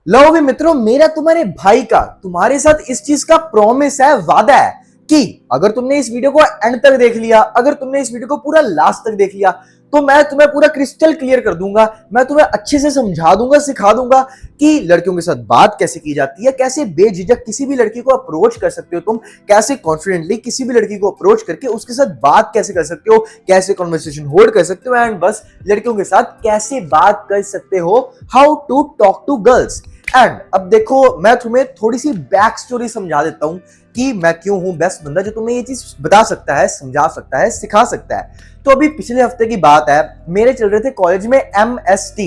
लो भी मित्रों, मेरा तुम्हारे भाई का तुम्हारे साथ इस चीज का प्रॉमिस है, वादा है कि अगर तुमने इस वीडियो को एंड तक देख लिया, अगर तुमने इस वीडियो को पूरा लास्ट तक देख लिया, तो मैं तुम्हें पूरा क्रिस्टल क्लियर कर दूंगा। मैं तुम्हें अच्छे से समझा दूंगा, सिखा दूंगा कि लड़कियों के साथ बात कैसे की जाती है, कैसे बेझिझक किसी भी लड़की को अप्रोच कर सकते हो तुम, कैसे कॉन्फिडेंटली किसी भी लड़की को अप्रोच करके उसके साथ बात कैसे कर सकते हो, कैसे कॉन्वर्सेशन होल्ड कर सकते हो, एंड बस लड़कियों के साथ कैसे बात कर सकते हो, how to talk to girls. And अब देखो, मैं तुम्हें थोड़ी सी बैक स्टोरी समझा देता हूं कि मैं क्यों हूं बेस्ट बंदा जो तुम्हें ये चीज बता सकता है, समझा सकता है, सिखा सकता है। तो अभी पिछले हफ्ते की बात है, मेरे चल रहे थे कॉलेज में MST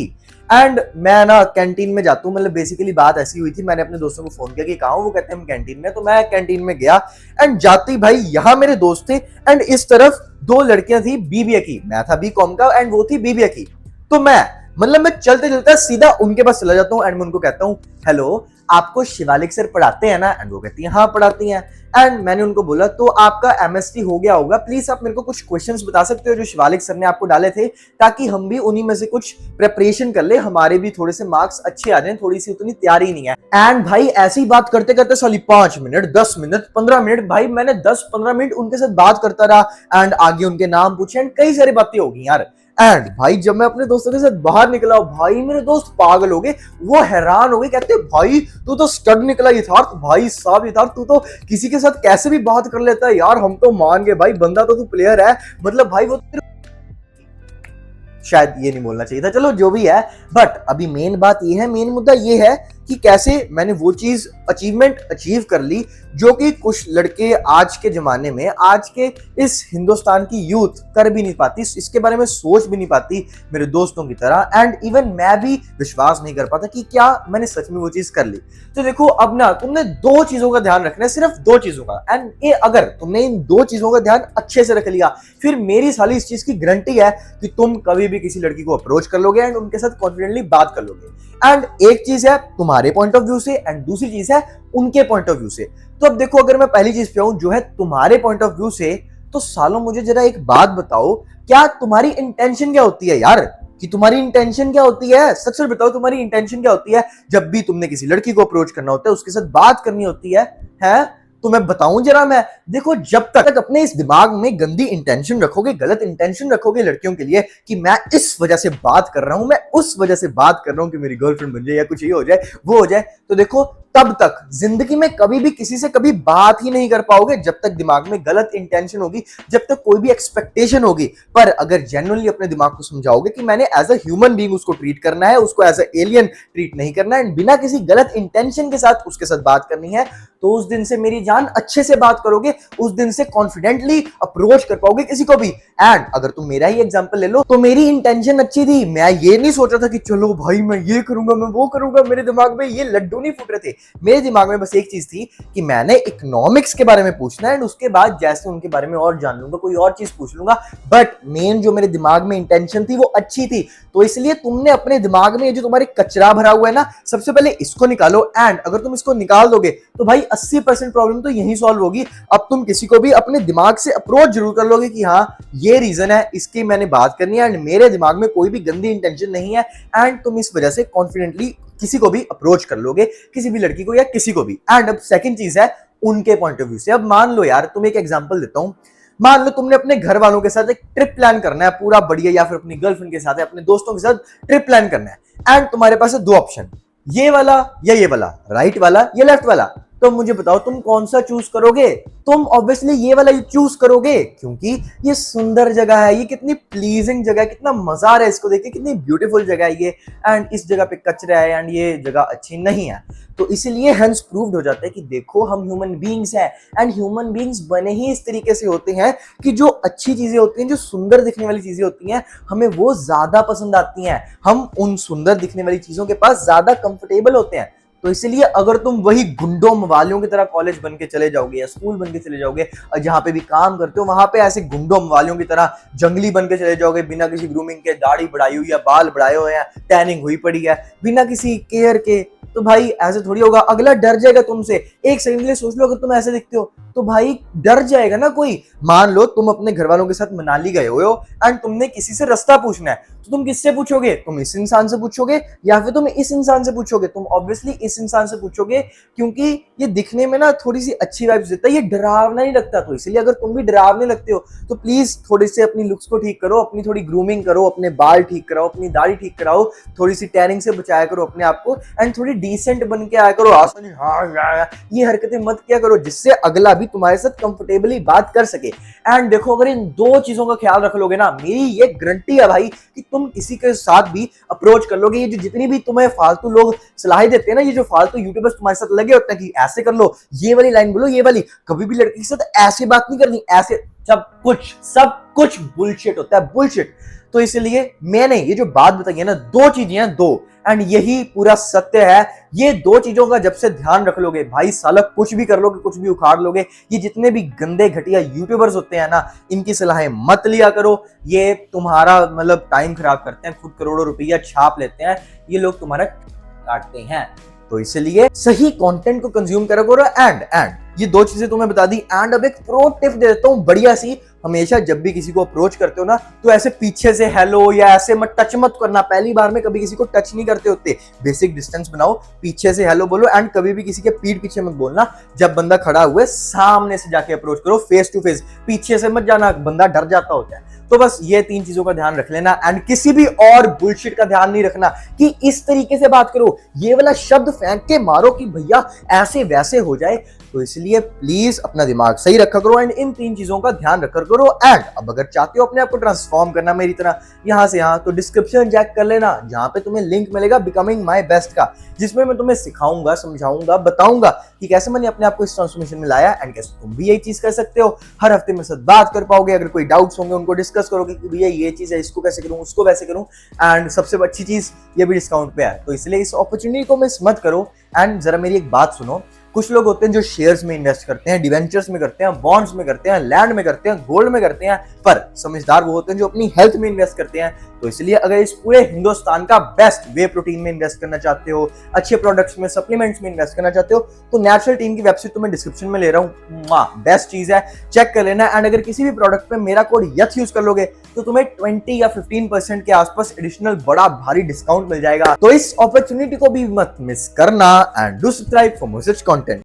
एंड मैं ना कैंटीन में जाता हूँ। मतलब बेसिकली बात ऐसी हुई थी, मैंने अपने दोस्तों को फोन किया कि कहाँ हूं, वो कहते हैं हम कैंटीन में। तो मैं कैंटीन में गया एंड जाते ही भाई यहाँ मेरे दोस्त थे एंड इस तरफ दो लड़कियां थी BBA की, मैं था B.Com का एंड वो थी BBA की। तो मैं चलते चलते सीधा उनके पास चला जाता हूँ एंड मैं उनको कहता हूँ, हेलो आपको शिवालिक सर पढ़ाते हैं ना? एंड वो कहती हैं हाँ पढ़ाती हैं। एंड मैंने उनको बोला तो आपका MST हो गया होगा, प्लीज आप मेरे को कुछ क्वेश्चंस बता सकते हो जो शिवालिक सर ने आपको डाले थे, ताकि हम भी उन्हीं में से कुछ प्रिपरेशन कर ले, हमारे भी थोड़े से मार्क्स अच्छे आ जाएं, थोड़ी सी उतनी तैयारी नहीं है। एंड भाई ऐसी बात करते करते साली 5 मिनट 10 मिनट 15 मिनट भाई मैंने 10-15 मिनट उनके साथ बात करता रहा एंड आगे उनके नाम पूछे एंड कई सारी बातें होगी यार। एंड भाई जब मैं अपने दोस्तों के साथ बाहर निकला, भाई मेरे दोस्त पागल हो गए, वो हैरान हो गए, कहते भाई तू तो स्टड निकला यथार्थ, भाई साहब यथार्थ तू तो किसी के साथ कैसे भी बात कर लेता है यार, हम तो मान गए भाई, बंदा तो तू प्लेयर है। मतलब भाई वो शायद ये नहीं बोलना चाहिए था, चलो जो भी है। बट अभी मेन बात ये है, मेन मुद्दा ये है कि कैसे मैंने वो चीज अचीवमेंट अचीव कर ली जो कि कुछ लड़के आज के जमाने में, आज के इस हिंदुस्तान की यूथ कर भी नहीं पाती, इसके बारे में सोच भी नहीं पाती मेरे दोस्तों की तरह। एंड इवन मैं भी विश्वास नहीं कर पाता कि क्या मैंने सच में वो चीज कर ली। तो देखो अब ना तुमने दो चीजों का ध्यान रखना है, सिर्फ दो चीजों का। एंड ये अगर तुमने इन दो चीजों का ध्यान अच्छे से रख लिया, फिर मेरी साली इस चीज की गारंटी है कि तुम कभी भी किसी लड़की को अप्रोच कर लोगे एंड उनके साथ कॉन्फिडेंटली बात कर लोगे। एंड एक चीज है तुम्हारे पॉइंट ऑफ व्यू से एंड दूसरी चीज है उनके पॉइंट ऑफ व्यू से। तो अब देखो, अगर मैं पहली चीज पे आऊं जो है तुम्हारे पॉइंट ऑफ व्यू से, तो सालों मुझे जरा एक बात बताओ, क्या तुम्हारी इंटेंशन क्या होती है यार? कि तुम्हारी इंटेंशन क्या होती है, सच सच बताओ, तुम्हारी इंटेंशन क्या होती है जब भी तुमने किसी लड़की को अप्रोच करना होता है, उसके साथ बात करनी होती है? तो मैं बताऊं जरा, मैं देखो, जब तक अपने इस दिमाग में गंदी इंटेंशन रखोगे, गलत इंटेंशन रखोगे लड़कियों के लिए कि मैं इस वजह से बात कर रहा हूं, मैं उस वजह से बात कर रहा हूं कि मेरी गर्लफ्रेंड बन जाए या कुछ ये हो जाए वो हो जाए, तो देखो तब तक जिंदगी में कभी भी किसी से कभी बात ही नहीं कर पाओगे, जब तक दिमाग में गलत इंटेंशन होगी, जब तक कोई भी एक्सपेक्टेशन होगी। पर अगर जेन्युइनली अपने दिमाग को समझाओगे कि मैंने एज अ ह्यूमन बीइंग उसको ट्रीट करना है, उसको एज अ एलियन ट्रीट नहीं करना है, बिना किसी गलत इंटेंशन के साथ उसके साथ बात करनी है, तो उस दिन से मेरी जान अच्छे से बात करोगे, उस दिन से कॉन्फिडेंटली अप्रोच कर पाओगे किसी को भी। एंड अगर तुम मेरा ही एग्जांपल ले लो, तो मेरी इंटेंशन अच्छी थी, मैं ये नहीं सोच रहा था कि चलो भाई मैं ये करूंगा मैं वो करूंगा, मेरे दिमाग में ये लड्डू नहीं फूट रहे थे। मेरे दिमाग में बस एक चीज थी कि मैंने इकोनॉमिक्स के बारे में पूछना है एंड उसके बाद जैसे उनके बारे में और जान लूंगा, कोई और चीज पूछ लूंगा। बट मेन जो मेरे दिमाग में इंटेंशन थी वो अच्छी थी। तो इसलिए तुमने अपने दिमाग में ये जो तुम्हारे कचरा भरा हुआ है ना, सबसे पहले इसको निकालो। एंड अगर तुम इसको निकाल दोगे तो भाई 80% प्रॉब्लम तो यहीं सॉल्व होगी। अब तुम किसी को भी अपने दिमाग से अप्रोच जरूर कर लोगे कि हाँ ये रीजन है, इसकी मैंने बात करनी है एंड मेरे दिमाग में कोई भी गंदी इंटेंशन नहीं है, एंड तुम इस वजह से कॉन्फिडेंटली किसी को भी अप्रोच कर लोगे, किसी भी लड़की को या किसी को भी। एंड अब सेकंड चीज है उनके पॉइंट ऑफ व्यू से। अब मान लो यार, तुम एक एग्जांपल देता हूं, मान लो तुमने अपने घर वालों के साथ एक ट्रिप प्लान करना है पूरा बढ़िया, या फिर अपनी गर्लफ्रेंड के साथ या अपने दोस्तों के साथ ट्रिप प्लान करना है एंड तुम्हारे पास है दो ऑप्शन, ये वाला या ये वाला, राइट वाला या लेफ्ट वाला। तो मुझे बताओ तुम कौन सा चूज करोगे? तुम ऑब्वियसली ये वाला चूज करोगे, क्योंकि ये सुंदर जगह है, ये कितनी प्लीजिंग जगह है, कितना मजा आ रहा है इसको देख के, कितनी ब्यूटीफुल जगह है ये, एंड इस जगह पे कचरा है एंड ये जगह अच्छी नहीं है। तो इसीलिए हेंस प्रूव्ड हो जाता है कि देखो हम ह्यूमन बीइंग्स हैं एंड ह्यूमन बीइंग्स बने ही इस तरीके से होते हैं कि जो अच्छी चीजें होती हैं, जो सुंदर दिखने वाली चीजें होती हैं, हमें वो ज्यादा पसंद आती हैं, हम उन सुंदर दिखने वाली चीजों के पास ज्यादा कंफर्टेबल होते हैं। तो इसलिए अगर तुम वही गुंडों मवालियों की तरह कॉलेज बन के चले जाओगे या स्कूल बन के चले जाओगे, जहां पे भी काम करते हो वहां पे ऐसे गुंडों मवालियों की तरह जंगली बन के चले जाओगे, बिना किसी ग्रूमिंग के, दाढ़ी बढ़ाई हुई या बाल बढ़ाए हुए हैं, टैनिंग हुई पड़ी है, बिना किसी केयर के, तो भाई ऐसे थोड़ी होगा, अगला डर जाएगा तुमसे। एक सेकंड के लिए सोच लो, अगर तुम ऐसे दिखते हो तो भाई डर जाएगा ना कोई। मान लो तुम अपने घर वालों के साथ मनाली गए हो एंड तुमने किसी से रास्ता पूछना है, तो तुम किससे पूछोगे? तुम इस इंसान से पूछोगे या फिर तुम इस इंसान से पूछोगे? तुम ऑब्वियसली इस इंसान से पूछोगे, क्योंकि ये दिखने में ना थोड़ी सी अच्छी वाइब्स देता है, ये डरावना नहीं लगता। तो इसलिए अगर तुम भी डरावने लगते हो तो प्लीज थोड़ी सी अपनी लुक्स को ठीक करो, अपनी थोड़ी ग्रूमिंग करो, अपने बाल ठीक कराओ, अपनी दाढ़ी ठीक कराओ, थोड़ी सी टैनिंग से बचाया करो अपने आप को, एंड थोड़ी डिसेंट बन के आया करो। आसान हाँ ये हरकतें मत किया करो, जिससे अगला भी तुम्हारे साथ कंफर्टेबली बात कर सके। एंड देखो, अगर इन दो चीजों का ख्याल रख लोगे ना, मेरी ये गारंटी है भाई कि तुम किसी के साथ भी अप्रोच कर लोगे। ये जो जितनी भी तुम्हें फालतू लोग सलाहें देते हैं ना, ये जो फालतू यूट्यूबर्स तुम्हारे साथ लगे होते हैं कि ऐसे कर लो, ये वाली लाइन बोलो, ये वाली, कभी भी लड़की के साथ ऐसे बात नहीं करनी, ऐसे सब कुछ बुलशिट होता है, बुलशिट। तो इसलिए मैंने ये जो बात बताई है ना, दो चीजें हैं, दो, एंड यही पूरा सत्य है। ये दो चीजों का जब से ध्यान रख लोगे भाई, साला कुछ भी कर लोगे, कुछ भी उखाड़ लोगे। ये जितने भी गंदे घटिया यूट्यूबर्स होते हैं ना, इनकी सलाहें मत लिया करो। ये तुम्हारा मतलब टाइम खराब करते हैं, खुद करोड़ों रुपया छाप लेते हैं, ये लोग तुम्हारा काटते हैं। तो इसलिए सही कंटेंट को कंज्यूम करा करो। एंड ये दो चीजें तुम्हें बता दी। एंड अब एक प्रो टिप दे देता हूं बढ़िया सी। हमेशा जब भी किसी को अप्रोच करते हो ना, तो ऐसे पीछे से हेलो या ऐसे मत टच मत करना, पहली बार में कभी किसी को टच नहीं करते होते। बेसिक डिस्टेंस बनाओ, पीछे से हेलो बोलो, एंड कभी भी किसी के पीठ पीछे मत बोलना। जब बंदा खड़ा हुआ है सामने से जाके अप्रोच करो, फेस टू फेस, पीछे से मत जाना, बंदा डर जाता होता है। तो बस ये तीन चीजों का ध्यान रख लेना, एंड किसी भी और बुलशिट का ध्यान नहीं रखना कि इस तरीके से बात करो, ये वाला शब्द फेंक के मारो कि भैया ऐसे वैसे हो जाए। तो इसलिए प्लीज अपना दिमाग सही रखा करो, एंड इन तीन चीजों का ध्यान रखा करो। एंड अब अगर चाहते हो अपने आप को ट्रांसफॉर्म करना मेरी तरह यहां से यहां, तो डिस्क्रिप्शन चेक कर लेना, जहां पे तुम्हें लिंक मिलेगा बिकमिंग माई बेस्ट का, जिसमें मैं तुम्हें सिखाऊंगा, समझाऊंगा, बताऊंगा कि कैसे मैंने अपने आप को इस ट्रांसफॉर्मेशन में लाया, एंड कैसे तुम भी यही चीज कर सकते हो। हर हफ्ते मेरे साथ बात कर पाओगे, अगर कोई डाउट्स होंगे उनको डिस्कस करोगे कि भैया ये चीज है, इसको कैसे करूं, उसको कैसे करूं। एंड सबसे अच्छी चीज ये भी डिस्काउंट पे है, तो इसलिए इस अपॉर्चुनिटी को मिस मत करो। एंड जरा मेरी एक बात सुनो, कुछ लोग होते हैं जो शेयर्स में इन्वेस्ट करते हैं, डिवेंचर्स में करते हैं, बॉन्ड्स में करते हैं, लैंड में करते हैं, गोल्ड में करते हैं, पर समझदार वो होते हैं जो अपनी हेल्थ में इन्वेस्ट करते हैं। तो इसलिए अगर इस पूरे हिंदुस्तान का बेस्ट वे प्रोटीन में इन्वेस्ट करना चाहते हो, अच्छे प्रोडक्ट्स में, सप्लीमेंट्स में इन्वेस्ट करना चाहते हो, तो नेचुरल टीम की वेबसाइट तो मैं डिस्क्रिप्शन में ले रहा हूँ, बेस्ट चीज है, चेक कर लेना। एंड अगर किसी भी प्रोडक्ट पे मेरा कोड यथ यूज कर लोगे तो तुम्हें 20 या 15% के आसपास एडिशनल बड़ा भारी डिस्काउंट मिल जाएगा। तो इस अपॉर्चुनिटी को भी मत मिस करना, and do subscribe for more such content.